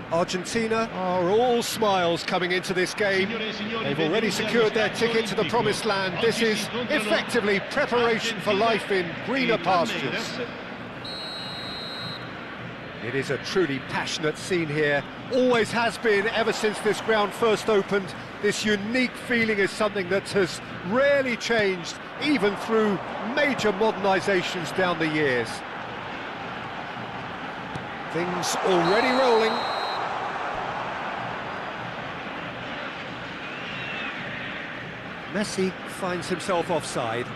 Argentina are all smiles coming into this game. They've already secured their ticket to the promised land. This is effectively preparation for life in greener pastures. It is a truly passionate scene here. Always has been ever since this ground first opened. This unique feeling is something that has rarely changed, even through major modernisations down the years. Things already rolling. Messi finds himself offside.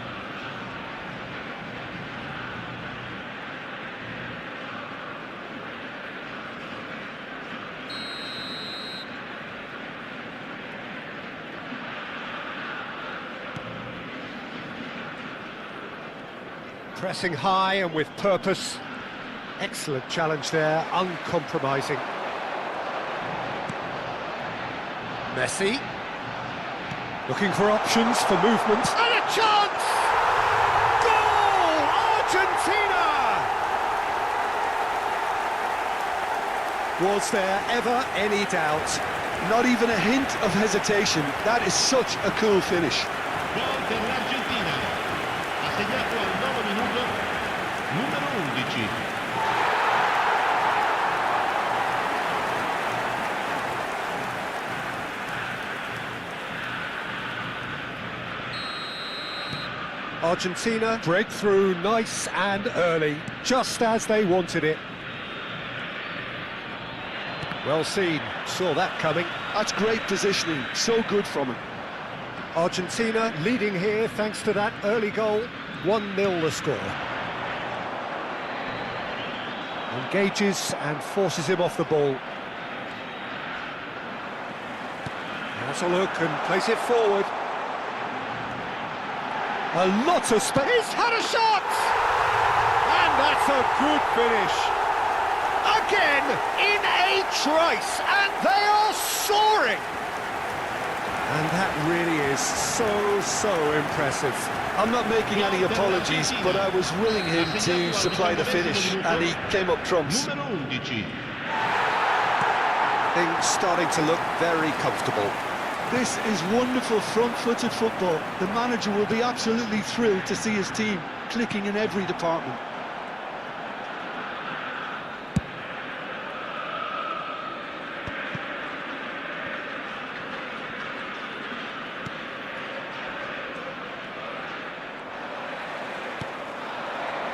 Pressing high and with purpose. Excellent challenge there, uncompromising. Messi. Looking for options for movement. And a chance! Goal! Argentina! Was there ever any doubt? Not even a hint of hesitation. That is such a cool finish. Gol per l'Argentina. Ha segnato al 9 minuto numero 11. Argentina break through nice and early, just as they wanted it. Well seen, saw that coming. That's great positioning, so good from him. Argentina leading here thanks to that early goal. 1-0 the score. Engages and forces him off the ball. Has a look and plays it forward. A lot of space. He's had a shot! And that's a good finish. Again, in a trice, and they are soaring. And that really is so impressive. I'm not making any apologies, but I was willing him to supply the finish, and he came up trumps. Things starting to look very comfortable. This is wonderful front-footed football. The manager will be absolutely thrilled to see his team clicking in every department.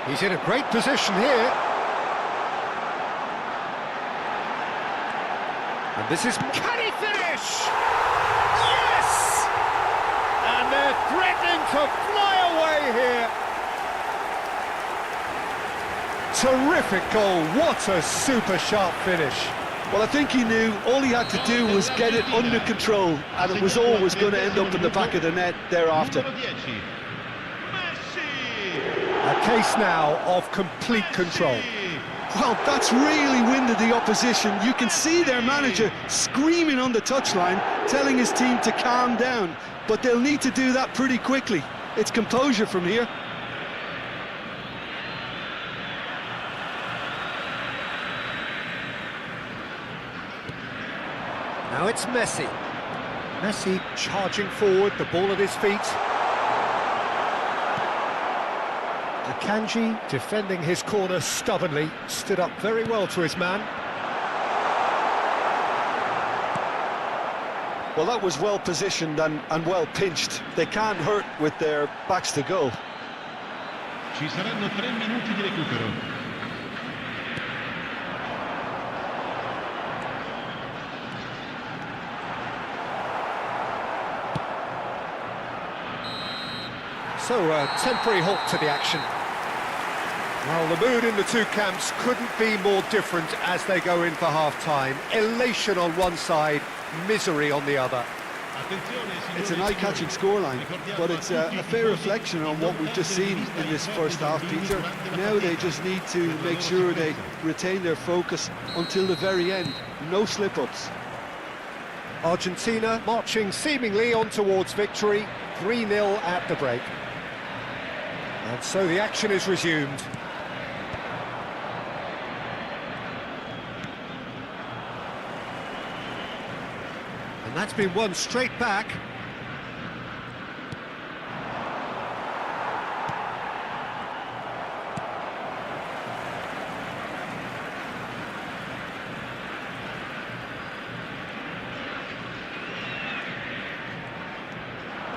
He's in a great position here. And this is... Can he finish? Yes! And they're threatening to fly away here. Terrific goal. What a super sharp finish. Well, I think he knew all he had to do was get it under control, and it was always going to end up in the back of the net thereafter. A case now of complete control. Well, that's really winded the opposition. You can see their manager screaming on the touchline, telling his team to calm down, but they'll need to do that pretty quickly. It's composure from here. Now it's Messi. Messi charging forward, the ball at his feet. Akanji defending his corner stubbornly, stood up very well to his man. Well, that was well positioned and well pinched. They can't hurt with their backs to goal. Ci saranno 3 minuti di recupero. So a temporary halt to the action. Well, the mood in the two camps couldn't be more different as they go in for half-time. Elation on one side, misery on the other. It's an eye-catching scoreline, but it's a fair reflection on what we've just seen in this first half, Peter. Now they just need to make sure they retain their focus until the very end. No slip-ups. Argentina marching seemingly on towards victory, 3-0 at the break. And so the action is resumed. And that's been won straight back.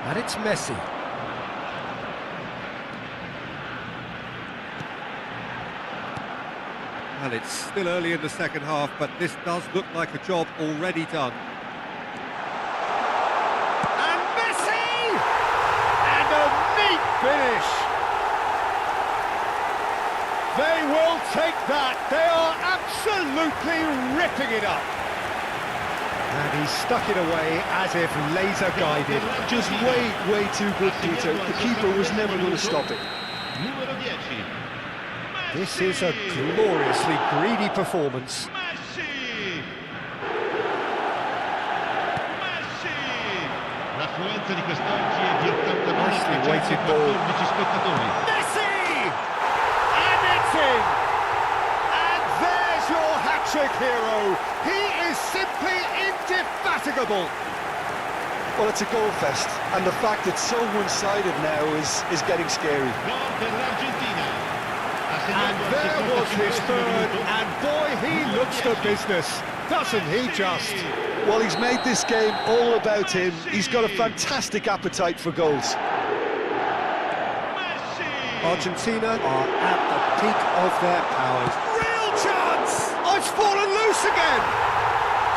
And it's Messi. Well, it's still early in the second half, but this does look like a job already done. And Messi! And a neat finish! They will take that. They are absolutely ripping it up. And he stuck it away as if laser guided. Just way too good, Peter. The keeper was never going to stop it. Numero 10. This is a gloriously greedy performance. L'affluenza di quest'oggi è di 89 Nicely weighted ball. spettatori. Messi! And it's in! And there's your hat-trick hero. He is simply indefatigable. Well, it's a goal fest, and the fact it's so one-sided now is getting scary. Gol per l'Argentina. And there was his third, and boy, he looks the business, doesn't he just? Well, he's made this game all about him. He's got a fantastic appetite for goals. Argentina are at the peak of their powers. Real chance! Oh, it's fallen loose again!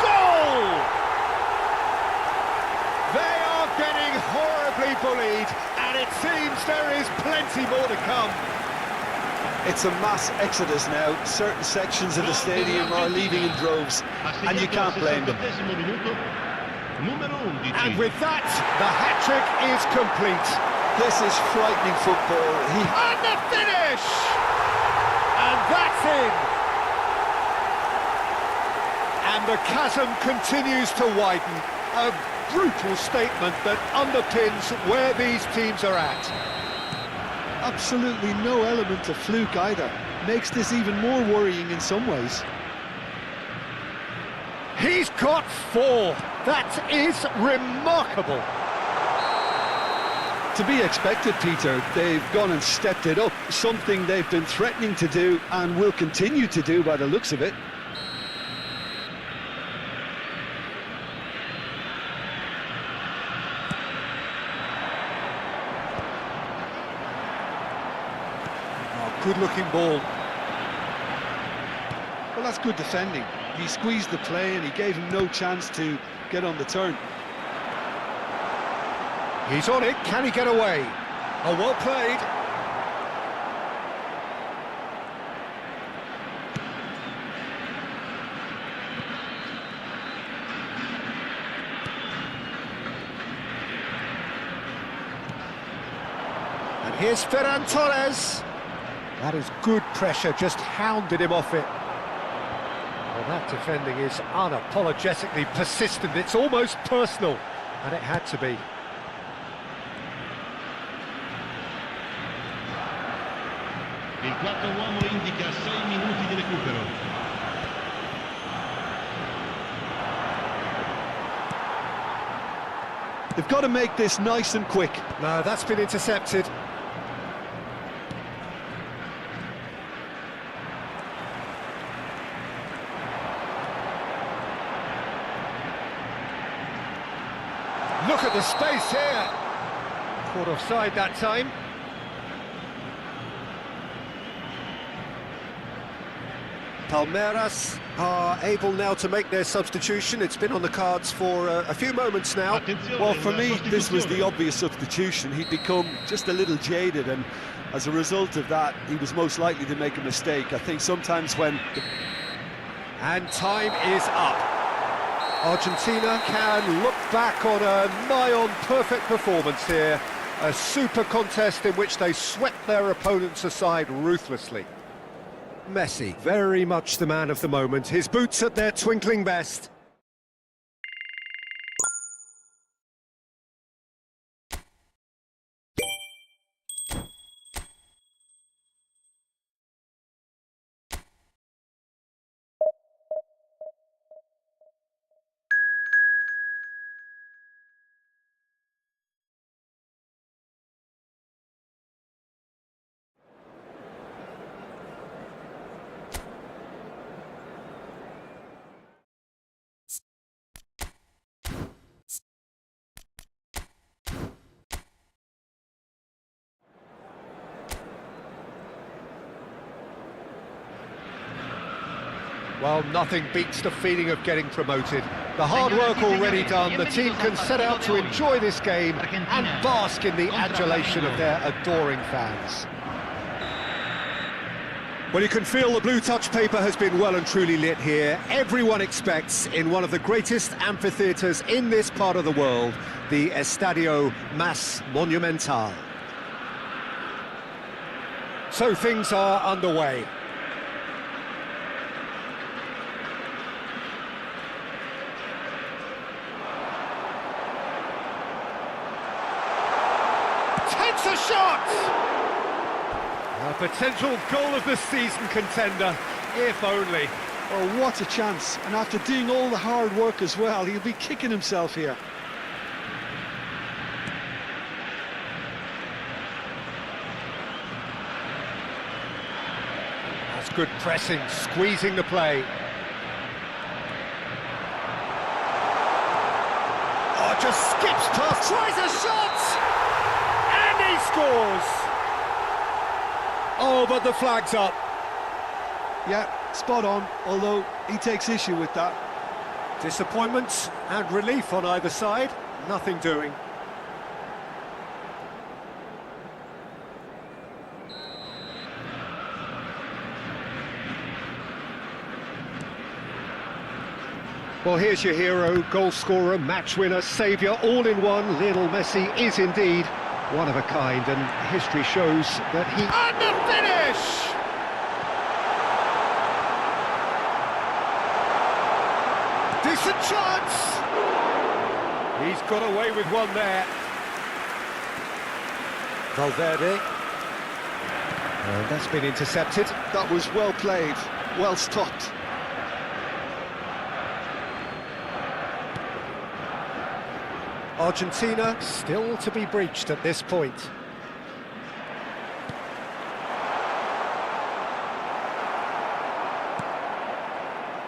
Goal! They are getting horribly bullied, and it seems there is plenty more to come. It's a mass exodus now. Certain sections of the stadium are leaving in droves, and you can't blame them. And with that, the hat-trick is complete. This is frightening football. And the finish! And that's in! And the chasm continues to widen. A brutal statement that underpins where these teams are at. Absolutely no element of fluke either. Makes this even more worrying in some ways. He's got 4. That is remarkable. To be expected, Peter. They've gone and stepped it up. Something they've been threatening to do and will continue to do by the looks of it. good-looking ball. Well, that's good defending. He squeezed the play and he gave him no chance to get on the turn. He's on it, can he get away? Oh, well played. And here's Ferran Torres. That is good pressure, just hounded him off it. Well, that defending is unapologetically persistent. It's almost personal, and it had to be. Il quarto uomo indica 6 minuti di recupero. They've got to make this nice and quick. No, that's been intercepted. Look at the space here. Caught offside that time. Palmeiras are able now to make their substitution. It's been on the cards for a few moments now. Well, for me, this was the obvious substitution. He'd become just a little jaded, and as a result of that, he was most likely to make a mistake. I think sometimes when... And time is up. Argentina can look back on a nigh-on perfect performance here. A super contest in which they swept their opponents aside ruthlessly. Messi, very much the man of the moment. His boots at their twinkling best. Well, nothing beats the feeling of getting promoted. The hard work already done, the team can set out to enjoy this game and bask in the adulation of their adoring fans. Well, you can feel the blue touch paper has been well and truly lit here. Everyone expects, in one of the greatest amphitheatres in this part of the world, the Estadio Más Monumental. So things are underway. Takes a shot! A potential goal of the season contender, if only. Oh, what a chance. And after doing all the hard work as well, he'll be kicking himself here. That's good pressing, squeezing the play. Oh, just skips past, tries a shot! And he scores! Oh, but the flag's up. Yeah, spot on, although he takes issue with that. Disappointment and relief on either side, nothing doing. Well, here's your hero, goal scorer, match winner, saviour, all in one. Lionel Messi is indeed one of a kind, and history shows that he... And the finish! Decent chance! He's got away with one there. Valverde. And that's been intercepted. That was well played, well stopped. Argentina still to be breached at this point.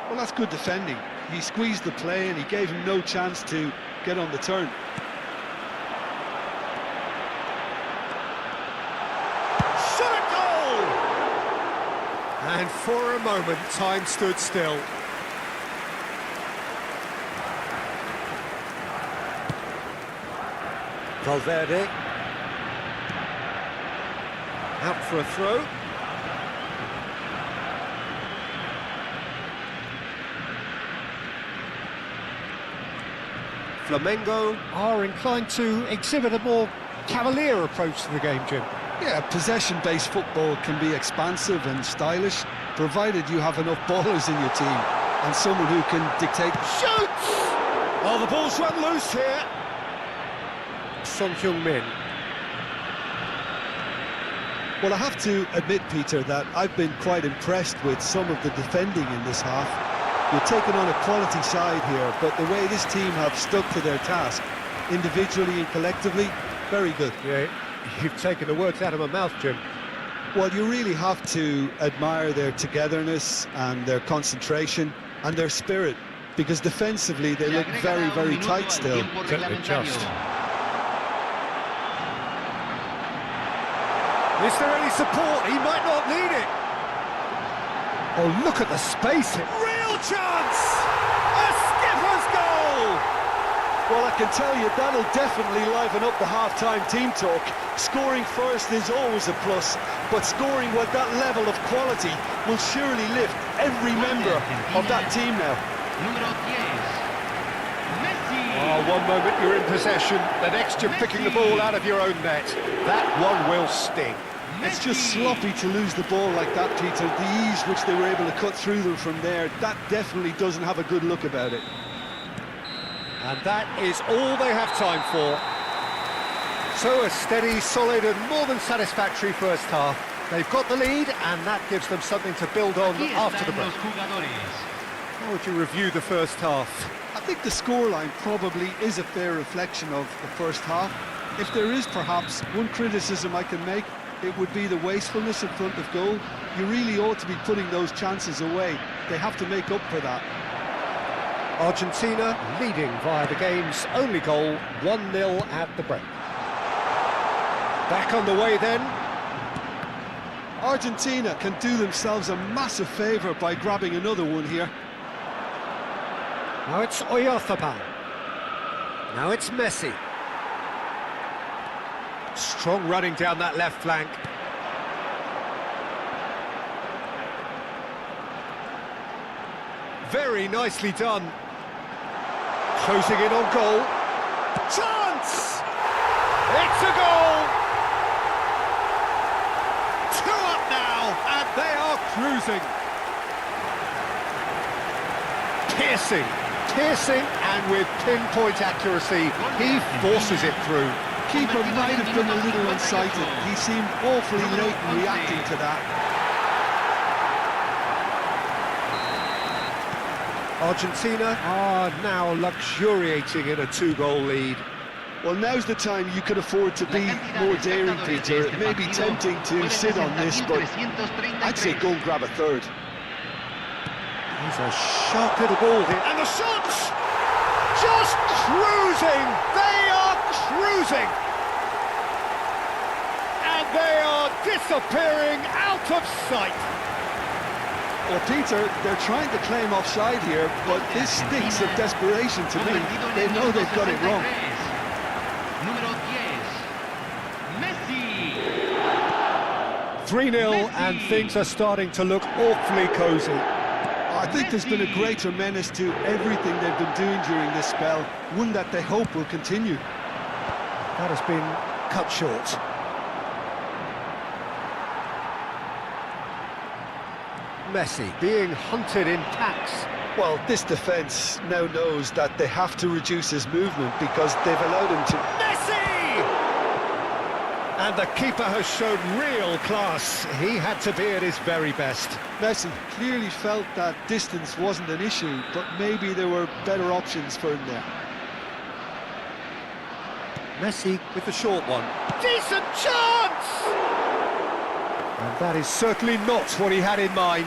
Well, that's good defending. He squeezed the play and he gave him no chance to get on the turn. Shot a goal! And for a moment, time stood still. Valverde. Out for a throw. Flamengo are inclined to exhibit a more cavalier approach to the game, Jim. Yeah, possession-based football can be expansive and stylish, provided you have enough ballers in your team and someone who can dictate. Shoots! Oh, the ball's run loose here. Son Heung-min. Well, I have to admit, Peter, that I've been quite impressed with some of the defending in this half. You're taking on a quality side here, but the way this team have stuck to their task, individually and collectively, very good. Yeah, you've taken the words out of my mouth, Jim. Well, you really have to admire their togetherness and their concentration and their spirit, because defensively they look very, very tight still. Just. Is there any support? He might not need it. Oh, look at the space. Real chance! A skipper's goal! Well, I can tell you that'll definitely liven up the half-time team talk. Scoring first is always a plus, but scoring with that level of quality will surely lift every member of that team now. Oh, one moment you're in possession, the next you're picking the ball out of your own net. That one will sting. It's just sloppy to lose the ball like that, Peter. The ease which they were able to cut through them from there, that definitely doesn't have a good look about it. And that is all they have time for. So a steady, solid and more than satisfactory first half. They've got the lead and that gives them something to build on after the break. How would you review the first half? I think the scoreline probably is a fair reflection of the first half. If there is perhaps one criticism I can make, it would be the wastefulness in front of goal. You really ought to be putting those chances away. They have to make up for that. Argentina leading via the game's only goal, 1-0 at the break. Back on the way then. Argentina can do themselves a massive favour by grabbing another one here. Now it's Oyarzabal. Now it's Messi. Strong running down that left flank. Very nicely done. Closing in on goal. Chance! It's a goal! 2 up now, and they are cruising. Piercing, and with pinpoint accuracy, he forces it through. Keeper might have been a little unsighted. He seemed awfully late in reacting to that. Argentina are now luxuriating in a 2-goal lead. Well, now's the time you can afford to be more daring, Peter. It may be tempting to sit on this, but I'd say go and grab a third. There's a sharp little ball here, and the shots! Just cruising! They are cruising! And they are disappearing out of sight! Well, Peter, they're trying to claim offside here, but this stinks of desperation to me. They know they've got it wrong. 3-0, and things are starting to look awfully cosy. I think there's been a greater menace to everything they've been doing during this spell, one that they hope will continue. That has been cut short. Messi being hunted in packs. Well, this defence now knows that they have to reduce his movement because they've allowed him to... Messi! And the keeper has shown real class. He had to be at his very best. Messi clearly felt that distance wasn't an issue, but maybe there were better options for him there. Messi with the short one. Decent chance! And that is certainly not what he had in mind.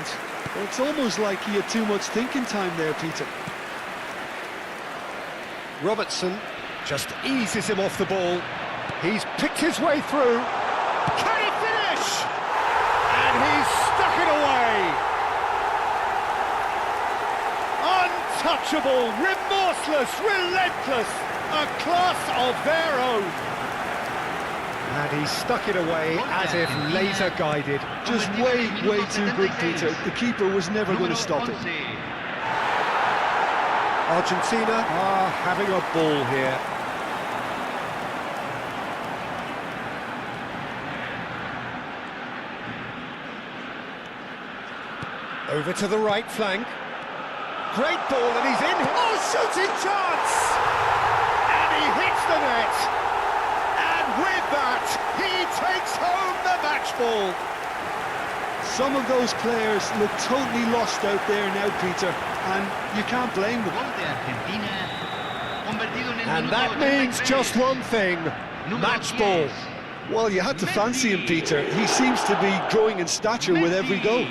Well, it's almost like he had too much thinking time there, Peter. Robertson just eases him off the ball. He's picked his way through. Can he finish? And he's stuck it away. Untouchable, remorseless, relentless, a class of their own. And he stuck it away as if laser guided. Just way too good, Peter. The keeper was never going to stop it. Argentina are having a ball here. Over to the right flank. Great ball, and he's in. Oh, shooting chance! And he hits the net. And with that, he takes home the match ball. Some of those players look totally lost out there now, Peter, and you can't blame them. And that means just one thing, match ball. Well, you had to fancy him, Peter. He seems to be growing in stature with every goal.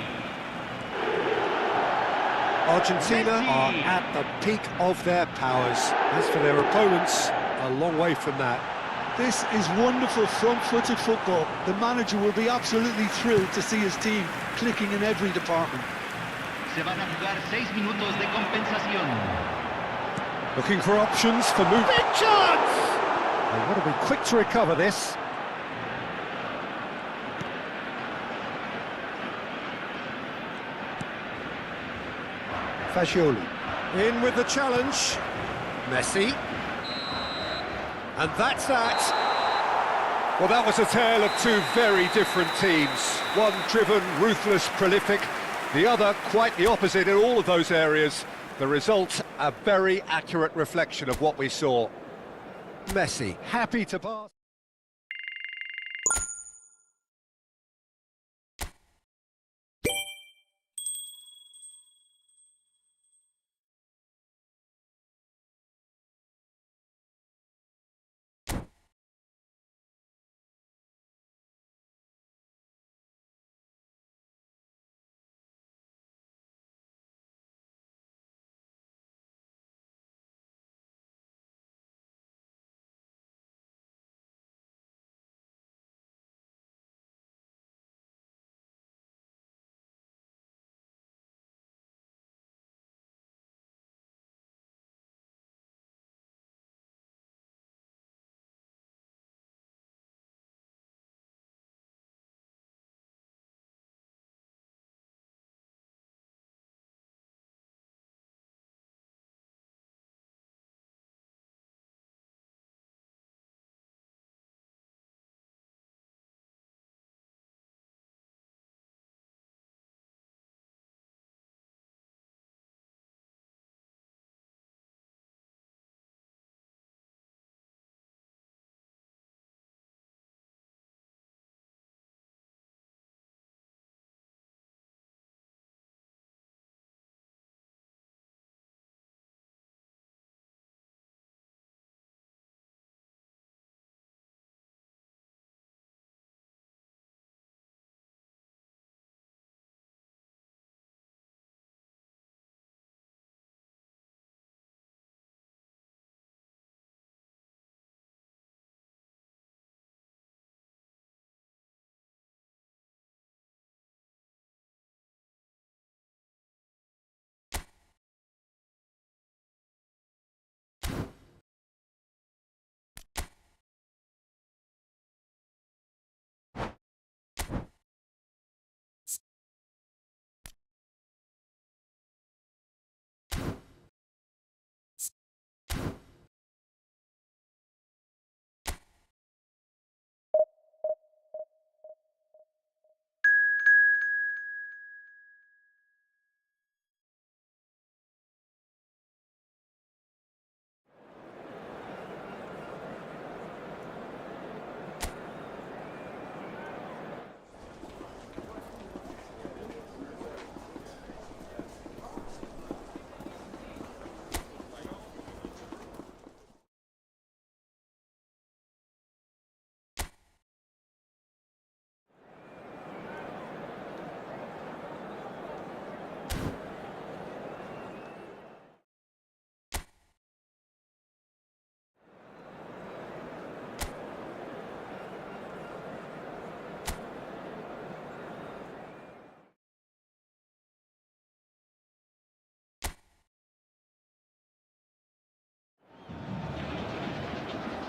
Argentina are at the peak of their powers. As for their opponents, a long way from that. This is wonderful front-footed football. The manager will be absolutely thrilled to see his team clicking in every department. Se van a jugar 6 minutos de compensación. Looking for options for move. Big chance! They want to be quick to recover this. Fagioli in with the challenge. Messi. And that's that. Well, that was a tale of two very different teams. One driven, ruthless, prolific. The other quite the opposite in all of those areas. The result, a very accurate reflection of what we saw. Messi, happy to pass.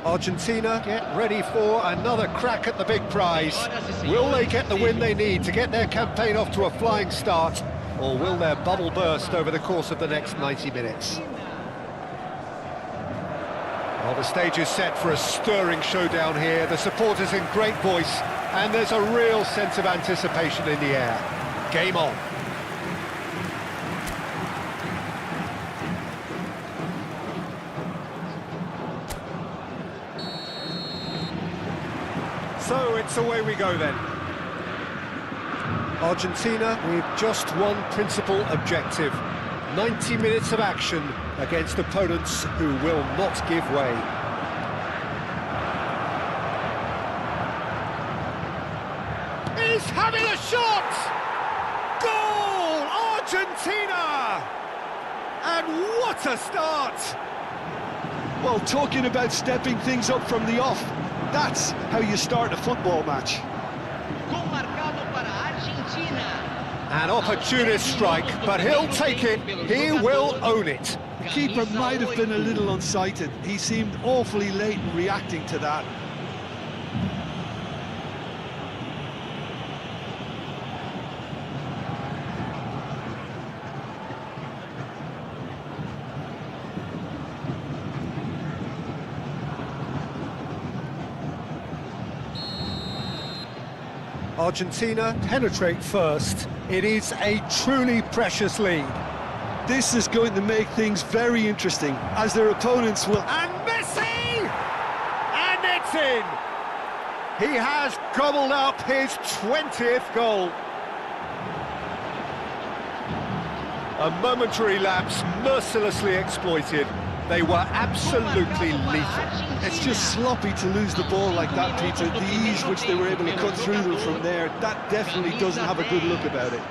Argentina get ready for another crack at the big prize. Will they get the win they need to get their campaign off to a flying start, or will their bubble burst over the course of the next 90 minutes? Well, the stage is set for a stirring showdown here. The supporters in great voice, and there's a real sense of anticipation in the air. Game on. So it's away we go then. Argentina with just one principal objective: 90 minutes of action against opponents who will not give way. He's having a shot! Goal! Argentina! And what a start! Well, talking about stepping things up from the off, that's how you start a football match. An opportunist strike, but he'll take it. He will own it. The keeper might have been a little unsighted. He seemed awfully late in reacting to that. Argentina penetrate first. It is a truly precious lead. This is going to make things very interesting, as their opponents will... And Messi! And it's in! He has gobbled up his 20th goal. A momentary lapse mercilessly exploited. They were absolutely lethal. It's just sloppy to lose the ball like that, Peter. The ease which they were able to cut through them from there, that definitely doesn't have a good look about it.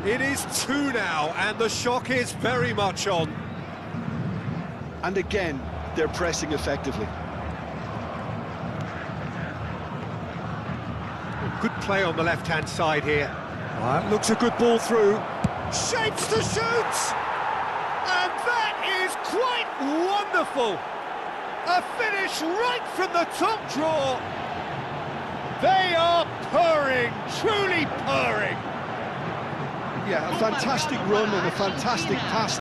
It is 2 now, and the shock is very much on. And again, they're pressing effectively. Good play on the left-hand side here. Looks a good ball through. Shapes to shoot! And that is quite wonderful! A finish right from the top draw. They are purring, truly purring. Yeah, a fantastic run and a fantastic pass.